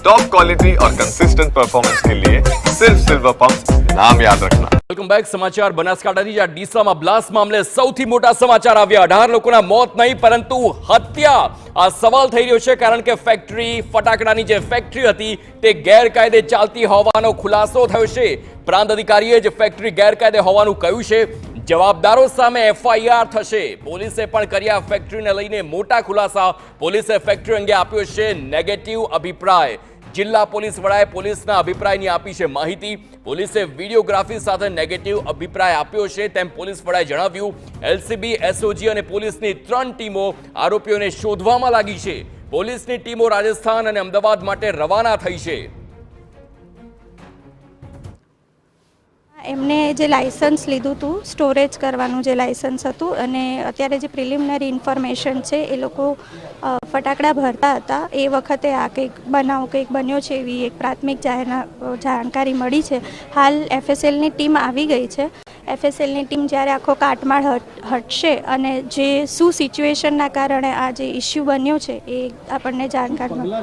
Top quality और consistent performance के लिए सिर्फ सिल्वर पंप नाम याद रखना। Welcome back. સમાચાર બનાસકાંઠાની જ્યાં ડીસામાં બ્લાસ્ટ મામલે સૌથી મોટા સમાચાર આવ્યા। 18 લોકોના મોત નહીં પરંતુ હત્યા। આ સવાલ થઈ રહ્યો છે કારણ કે ફેક્ટરી ફટાકડાની જે ફેક્ટરી હતી તે ગેરકાયદે ચાલતી હોવાનો ખુલાસો થયો છે। પ્રાંત અધિકારીએ જે ફેક્ટરી ગેરકાયદે હોવાનું કહ્યું છે। જવાબદારો સામે એફઆઈઆર થશે। પોલીસે પણ કર્યા ફેક્ટરીને લઈને મોટા ખુલાસા। પોલીસે ફેક્ટરી અંગે આપ્યો છે નેગેટિવ અભિપ્રાય। જિલ્લા પોલીસ વડાએ પોલીસના અભિપ્રાયની આપી છે માહિતી। પોલીસે વિડીયોગ્રાફી સાથે નેગેટિવ અભિપ્રાય આપ્યો છે તેમ પોલીસ વડાએ જણાવ્યું। એલસીબી, એસઓજી અને પોલીસની 3 ટીમો આરોપીઓને શોધવામાં લાગી છે। પોલીસની ટીમો રાજસ્થાન અને અમદાવાદ માટે રવાના થઈ છે। એમને જે લાયસન્સ લીધું હતું સ્ટોરેજ કરવાનું જે લાયસન્સ હતું અને અત્યારે જે પ્રિલિમિનરી ઇન્ફોર્મેશન છે એ લોકો ફટાકડા ભરતા હતા એ વખતે આ કંઈક બનાવ કંઈક બન્યો છે એવી એક પ્રાથમિક જાણકારી મળી છે। હાલ એફએસએલની ટીમ આવી ગઈ છે। એફએસએલની ટીમ જ્યારે આખો કાટમાળ હટશે અને જે શું સિચ્યુએશનના કારણે આ જે ઇસ્યુ બન્યો છે એ આપણને જાણકાર મળે।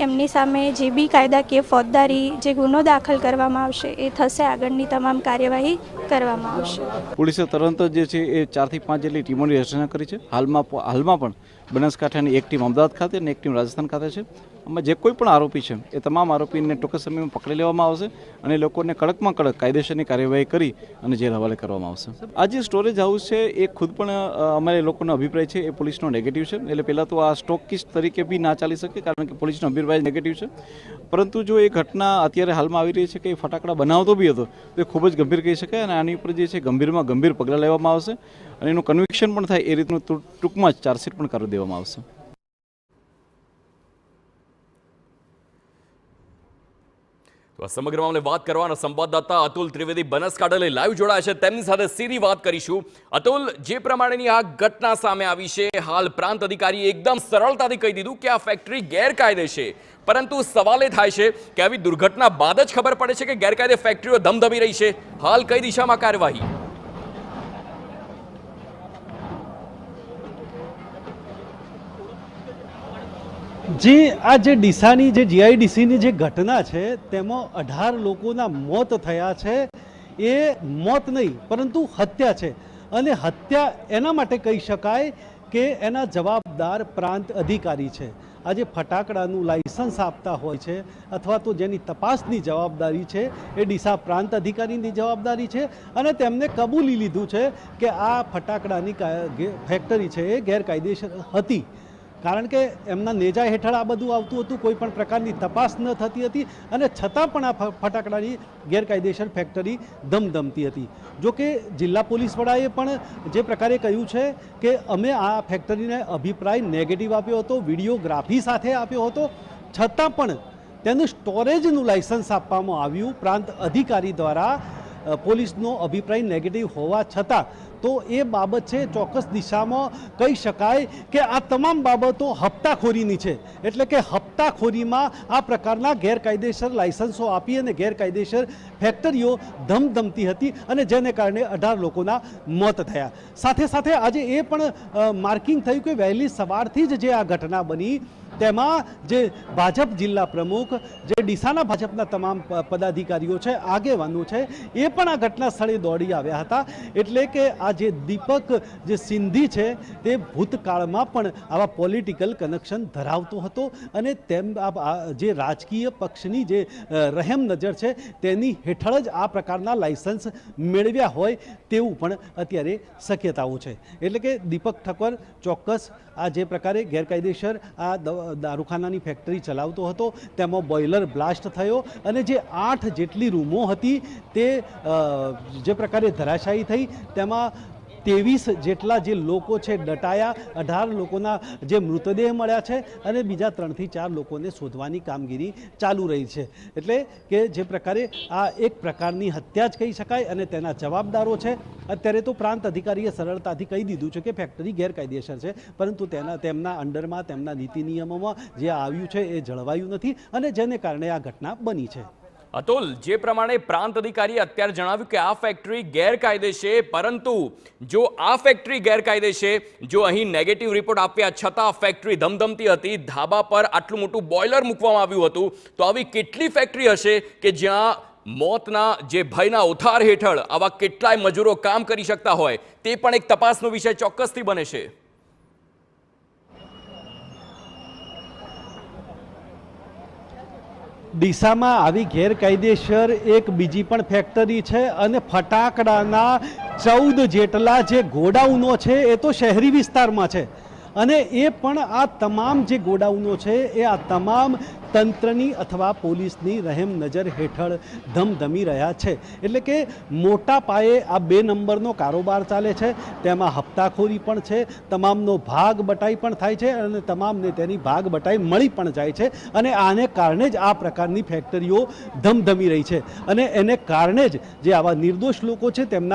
એમની સામે જે બી કાયદાકીય ફોજદારી જે ગુનો દાખલ કરવામાં આવશે એ થશે। આગળની તમામ કાર્યવાહી કરવામાં આવશે। પોલીસે તરત જે છે એ 4 થી 5 જેટલી ટીમોની રચના કરી છે। હાલમાં પણ બનાસકાંઠાની એક ટીમ અમદાવાદ ખાતે અને એક ટીમ રાજસ્થાન ખાતે છે। આમાં જે કોઈ પણ આરોપી છે એ તમામ આરોપીને ટૂંક સમયમાં પકડી લેવામાં આવશે અને લોકોને કડકમાં કડક કાયદેસરની કાર્યવાહી કરી અને જેલ હવાલે કરવામાં આવશે। આ જે સ્ટોરેજ હાઉસ છે એ ખુદ પણ અમારે લોકોનો અભિપ્રાય છે એ પોલીસનો નેગેટિવ છે। એટલે પહેલાં તો આ સ્ટોકિસ્ટ તરીકે બી ના ચાલી શકે કારણ કે પોલીસનો અભિપ્રાય નેગેટિવ છે। પરંતુ જો એ ઘટના અત્યારે હાલમાં આવી રહી છે કે એ ફટાકડા બનાવતો બી હતો તો એ ખૂબ જ ગંભીર કહી શકાય અને આની ઉપર જે છે ગંભીરમાં ગંભીર પગલાં લેવામાં આવશે અને એનું કન્વિક્શન પણ થાય એ રીતનું ટૂંકમાં જ ચાર્જશીટ પણ કરી દેવામાં આવશે। તો આ સમગ્ર મામલે વાત કરવાના સંવાદદાતા અતુલ ત્રિવેદી બનાસકાંઠા લાઈવ જોડાયા છે। તેમની સાથે સીધી વાત કરીશું। અતુલ, જે પ્રમાણેની આ ઘટના સામે આવી છે હાલ પ્રાંત અધિકારીએ એકદમ સરળતાથી કહી દીધું કે આ ફેક્ટરી ગેરકાયદે છે, પરંતુ સવાલ એ થાય છે કે આવી દુર્ઘટના બાદ જ ખબર પડે છે કે ગેરકાયદે ફેક્ટરીઓ ધમધમી રહી છે। હાલ કઈ દિશામાં કાર્યવાહી? આ જે ડીસાની જે જીઆઈડીસીની જે ઘટના છે તેમાં 18 લોકોના મોત થયા છે। એ મોત નહીં પરંતુ હત્યા છે અને હત્યા એના માટે કહી શકાય કે એના જવાબદાર પ્રાંત અધિકારી છે। આજે ફટાકડાનું લાયસન્સ આપતા હોય છે અથવા તો જેની તપાસની જવાબદારી છે એ ડીસા પ્રાંત અધિકારીની જવાબદારી છે અને તેમને કબૂલી લીધું છે કે આ ફટાકડાની ફેક્ટરી છે એ ગેરકાયદેસર હતી કારણ કે એમના નેજા હેઠળ આ બધું આવતું હતું। કોઈ પણ પ્રકારની તપાસ ન થતી હતી અને છતાં પણ આ ફટાકડાની ગેરકાયદેસર ફેક્ટરી ધમધમતી હતી। જો કે જિલ્લા પોલીસ વડાએ પણ જે પ્રકારે કહ્યું છે કે અમે આ ફેક્ટરીને અભિપ્રાય નેગેટિવ આપ્યો હતો, વિડીયોગ્રાફી સાથે આપ્યો હતો, છતાં પણ તેનું સ્ટોરેજનું લાયસન્સ આપવામાં આવ્યું પ્રાંત અધિકારી દ્વારા। પોલીસનો અભિપ્રાય નેગેટિવ હોવા છતાં તો એ બાબત છે ચોક્કસ દિશામાં કહી શકાય કે આ તમામ બાબતો હપ્તાખોરીની છે। એટલે કે હપ્તાખોરીમાં આ પ્રકારના ગેરકાયદેસર લાયસન્સો આપી અને ગેરકાયદેસર ફેક્ટરીઓ ધમધમતી હતી અને જેને કારણે 18 લોકોના મોત થયા। સાથે સાથે આજે એ પણ માર્કિંગ થયું કે વહેલી સવારથી જ જે આ ઘટના બની તેમાં જે ભાજપ જિલ્લા પ્રમુખ, જે ડીસાના ભાજપના તમામ પદાધિકારીઓ છે, આગેવાનો છે, એ પણ આ ઘટના સ્થળે દોડી આવ્યા હતા। એટલે કે આ જે દીપક જે સિંધી છે તે ભૂતકાળમાં પણ આવા પોલિટિકલ કનેક્શન ધરાવતો હતો અને તેમ જે રાજકીય પક્ષની જે રહેમ નજર છે તેની હેઠળ જ આ પ્રકારના લાયસન્સ મેળવ્યા હોય તેવું પણ અત્યારે શક્યતાઓ છે। એટલે કે દીપક ઠક્કર ચોક્કસ આ જે પ્રકારે ગેરકાયદેસર આ દારૂખાનાની ફેક્ટરી ચલાવતો હતો તેમાં બોઇલર બ્લાસ્ટ થયો અને જે 8 જેટલી રૂમો હતી તે જે પ્રકારે ધરાશાયી થઈ તેમાં 23 જેટલા જે લોકો છે દટાયા। 18 લોકોના જે મૃતદેહ મળ્યા છે અને બીજા 3 થી 4 લોકોને શોધવાની કામગીરી ચાલુ રહી છે। એટલે કે જે પ્રકારે આ એક પ્રકારની હત્યા જ કહી શકાય અને તેના જવાબદારો છે। અત્યારે તો પ્રાંત અધિકારીએ સરળતાથી કહી દીધું છે કે ફેક્ટરી ગેરકાયદેસર છે, પરંતુ તેમના અંડરમાં તેમના નીતિ નિયમોમાં જે આવ્યું છે એ જળવાયું નથી અને જેને કારણે આ ઘટના બની છે। અતુલ, જે પ્રમાણે પ્રાંત અધિકારીએ અત્યારે જણાવ્યું કે આ ફેક્ટરી ગેરકાયદે છે, પરંતુ જો આ ફેક્ટરી ગેરકાયદે છે, જો અહીં નેગેટિવ રિપોર્ટ આપ્યા છતાં ફેક્ટરી ધમધમતી હતી, ધાબા પર આટલું મોટું બોઇલર મૂકવામાં આવ્યું હતું, તો આવી કેટલી ફેક્ટરી હશે કે જ્યાં મોતના જે ભયના ઉથાર હેઠળ આવા કેટલાય મજૂરો કામ કરી શકતા હોય, તે પણ એક તપાસનો વિષય ચોક્કસથી બને છે. ડીસામાં આવી ગેરકાયદેસર એક બીજી પણ ફેક્ટરી છે અને ફટાકડાના 14 જેટલા જે ગોડાઉનો છે એ તો શહેરી વિસ્તારમાં છે અને એ પણ આ તમામ જે ગોડાઉનો છે એ આ તમામ તંત્રની અથવા પોલીસની રહેમ નજર હેઠળ ધમધમી રહ્યા છે. એટલે કે મોટા પાયે આ 2 નંબરનો કારોબાર ચાલે છે, તેમાં હપ્તાખોરી પણ છે, તમામનો ભાગ બટાઈ પણ થાય છે અને તમામને તેની ભાગ બટાઈ મળી પણ જાય છે અને આને કારણે જ આ પ્રકારની ફેક્ટરીઓ ધમધમી રહી છે અને એને કારણે જ જે આવા નિર્દોષ લોકો છે તેમના